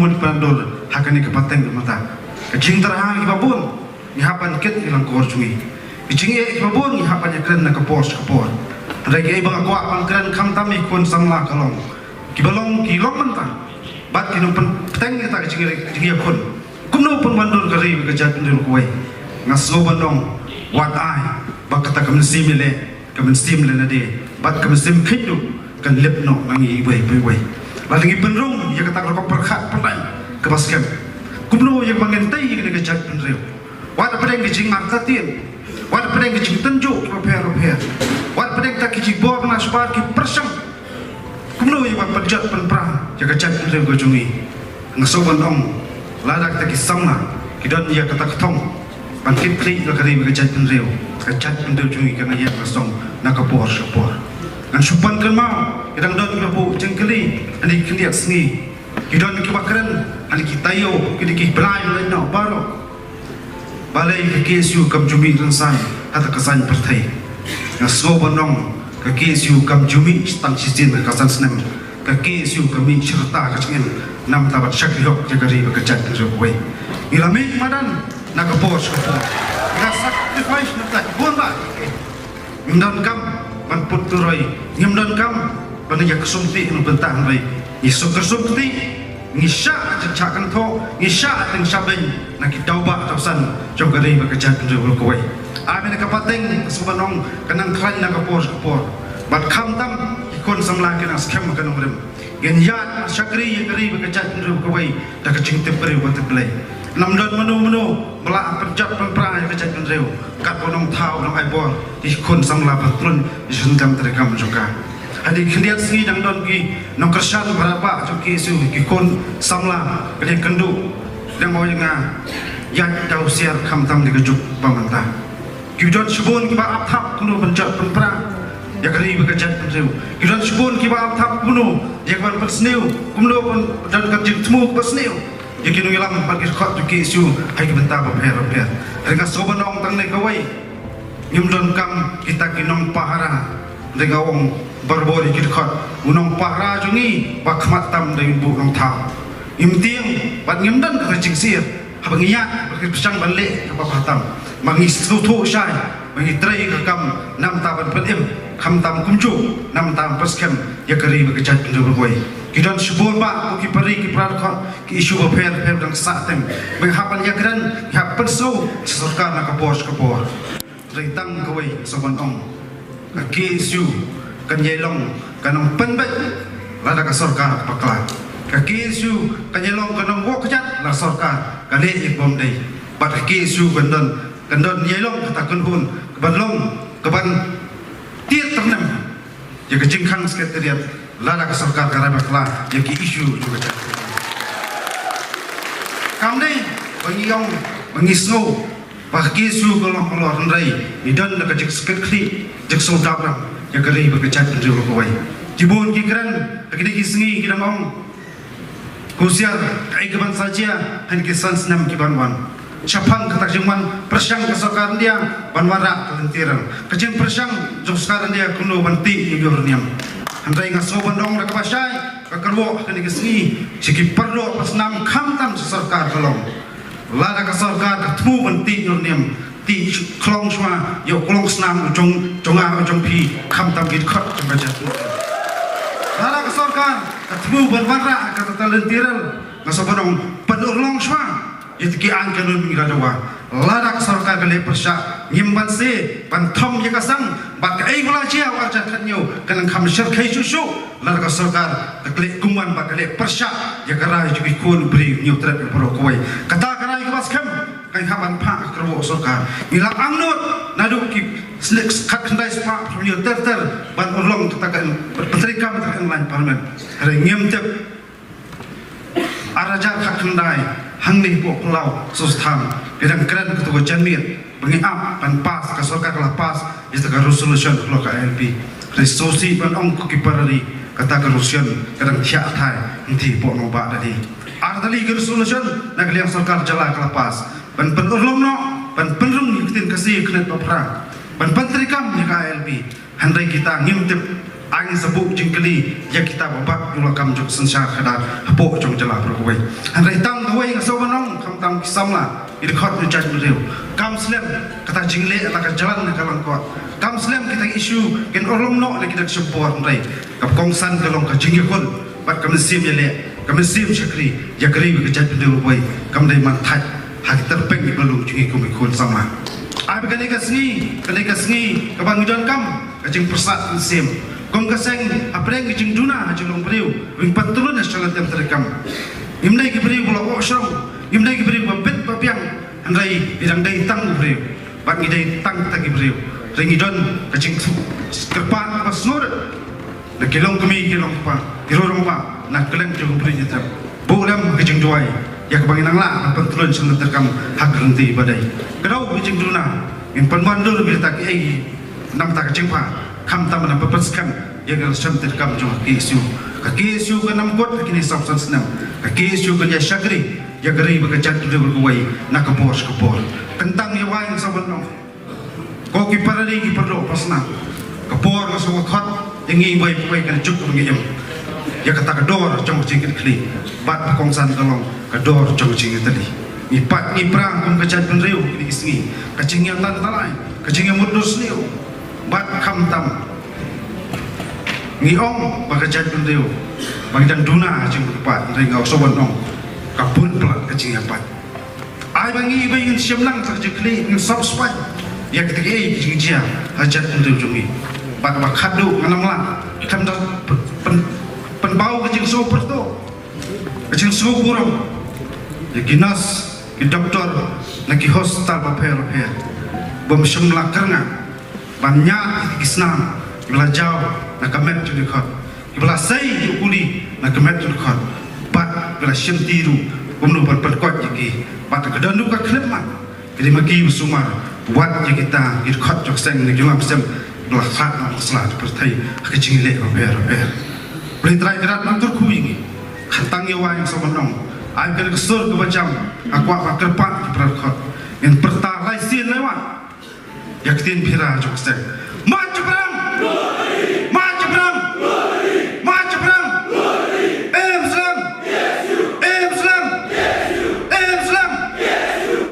mun pandor hakani ke pateng mata kecing terhang ki babun ni hapan ket ilang kor cungi kecing ki babun ni hapan kren na kapor regi bang aku akan kren kam tami kon samla kalong ki balong ki long manta bat ki no pateng kita kecing kon kumno pun mandor kari ke jat ndul kuai ngaso bandong wat ai bakata kam simile kam simile na de bat kam sim khidu kan lepno nangi wei Lalu penrung yang kata kalau perkat pernah kebaskan, kumno yang mengentai yang negajat penreu, wadah pedang kecing martatin, wadah pedang kecing tenjuk repair, wadah pedang tak kecing bor nasbar ki persam, kumno yang berjat penprang yang kejat penreu gojungi, ngasoban ong, ladak tak kisamna, kidan yang kata ketong, bangkit klik lakari berkejat penreu jungi kerana yang kosong nak kapor. An supan kan mau kadang don kita jengkeli ani keliak sengi kidon kibakran ani kitayo kidiki belai lain baro balai ke kesu kam jumi ransan kata kesan pertai ngaso bonong ke kesu kam jumi stang sizin kasan senam ke kesu kami serta kacingin nam tabat syakrihok jagari bekerja terjawai ilami madan nak kapos nak sacrifice nak bonba mindan kam ban puturai ngimdan kam ban ya kesumti nu bentang rai isu kesumti ngisya cacakan tho ngisya teng sabeng nak tauba tausan jom gari bekerja pendul kuai amin ka pateng subanong kanang kran nak kapor bat kham tam ikon samla kena skem kan umrem gen yat syakri gari bekerja pendul kuai dak kecing temperi wat play namdon menu melak penjat penprang yang kejat penreu kat bonong thau nong aibor ikon samla patrun isungkam terekam juga adi kendiat sengi dang don ki nong kersan berapa joki su ikon samla kali kendu dang mau nga yang dau siar kham tam di kejuk pamanta kidon subun ki ba athap kuno penjat penprang ya kali bekejat penreu kidon subun ki ba athap kuno ya ban persneu kumno pun dan kajik temu persneu Yakin ngilang bagi khot juki isu hai kebenta repair dengan sobanong tang ne kawai ngimdon kam kita kinong pahara dengan wong barbori kit khot unong pahara jungi bakmat tam dari bu nong thau imtiang bat ngimdan ka jingsir habangiya bagi pesang balik ke papatam mangi sutu syai mangi trai ka kam nam taban pedim kham tam kumju nam tam paskem ya kari bekejat pendul boy kidan subur ba ki pari ki pradkot ki isu repair dang satem menghapan yakran hap perso sarkar nak kapor reitang kawai soban ong ki isu kan yelong kanong penbat lada ka sarkar pakla ka ki isu kan yelong kanong wok jat la sarkar kale ibom dei bat ki isu bandon yelong kata kunhun kebanlong keban tiat ternam ya kejingkang sekretariat lada ke sarkar karena bakla yang ki isu juga jadi. Kami bangiyong bangisno bagi isu kalau rendai idan nak jek sekretari jek sodabram yang kari bekerja pendul kawai. Jibun kikran kini kisngi kita mau kusiar keikaban saja hanya kisan senam kibanwan. Syapang kata jengman persang kesokaran dia banwara kelentiran kecing persang jong sekarang dia kuno banti yurniam andai ngaso bandong nak pasai kakerwo kini kesni siki perlu pas nam kamtam sarkar kolong lada ka sarkar ketemu banti yurniam ti klong semua yo klong senam jong pi kamtam git khot baca lada ka sarkar ketemu banwara kata kelentiran ngaso bandong penurlong semua itu kian kanun mengirawa ladak sarkar kali persya nyimban se bantom ya kasang bak ai wala cia warja kanyo kanang kham syar khai susu ladak sarkar kali kuman bak kali persya ya karai juki kun bri nyu trap pro koi kata karai kebas kam kai haman pa kerwo sarkar milang angnut nadu ki slek khat khandai spa nyu ter ban urlong katakan menteri kam terkan lain parlemen hari ngim tep araja khat khandai hangni po pulau sustam bidang keren ketua janmir bengiap pan pas kasorka kala pas itu ka resolution pulau KLP resource pan ong kiparari kata ka resolution kadang syak thai inti po no ba tadi ardali resolution nagliang sarkar jala kala pas pan penurlom no pan penrung yitin kasih knet papra pan pentrikam ni KLP handai kita ngimtip angin sebuk jingkeli ya kita babak ulakam jok sensar kadar hapok jong jala berkuai andai tang kuai ngasobanong kam tam kisamla idkhot nu jaj beriu kam slem kata jingle la ka jalan ka langkot kam slem kita isu ken orlom no le kita support andai kap kongsan kalong ka jingikon bat kam sim yele kam sim chakri ya kri ka jaj beriu kuai kam dai man thaj hak terpeng di belum jingi kum ikon sama ai begani ka sngi ka bangidan kam ka jing persat sim kong kaseng apreng jing duna jing long beriu wing patulun asal tem terekam imnai ki beriu bola osrong imnai ki beriu babet bapiang andai bidang dai tang beriu bat ngi dai tang ta ki beriu ringi don ka jing kerpan pas nur na kilong kami kilong pa kirorong pa na keleng jong beriu nyata bulam ka jing duai ya ka banginang la patulun sing terekam hak renti badai kedau jing duna in panwandur bi ta ki ai nam ta ka jing pa kam tam na papaskan ya gal sam ter kam jo ka kisu ka nam kot kini sab san snam ka kisu ka ya shagri ya gari ba ka jat de wai na ka por tentang ya wai saban no ko ki parali ki perlo pasna ka por ka so khot yangi wai ka juk ka ngiyam ya ka ta ka dor jong jing kli bat kong san kalong ka dor jong jing tali ni pat ni prang kum ka jat ben riu ni isngi ka jing yang tan talai ka jing yang mudus niu bat kam tam ngi ong bagajat bendeu bagidan duna jing pat ringau soban ong kapun pelat kecing pat ai bangi bayin siamlang tak jekli ngi subspan ya ketika jing jia hajat bendeu jungi bat khadu nganam la kam da pen bau kecing super to kecing super ya ginas ki doktor lagi hostal papel bom semla kerna banyak kisnam belajau na kamet tu dekat ibla sai ukuli na kamet tu dekat bat bela shentiru umnu berperkuat lagi bat kedandu ka klepman jadi magi sumar buat je kita irkhat jok seng ni julam sem belah khat na masalah pertai kecing le ber beli trai gerat mantur kuingi khantang yawa yang sobanong ai kel kesur ke bacam aku apa kerpat perkhat yang pertalai sin lewat yaktin pira jok seng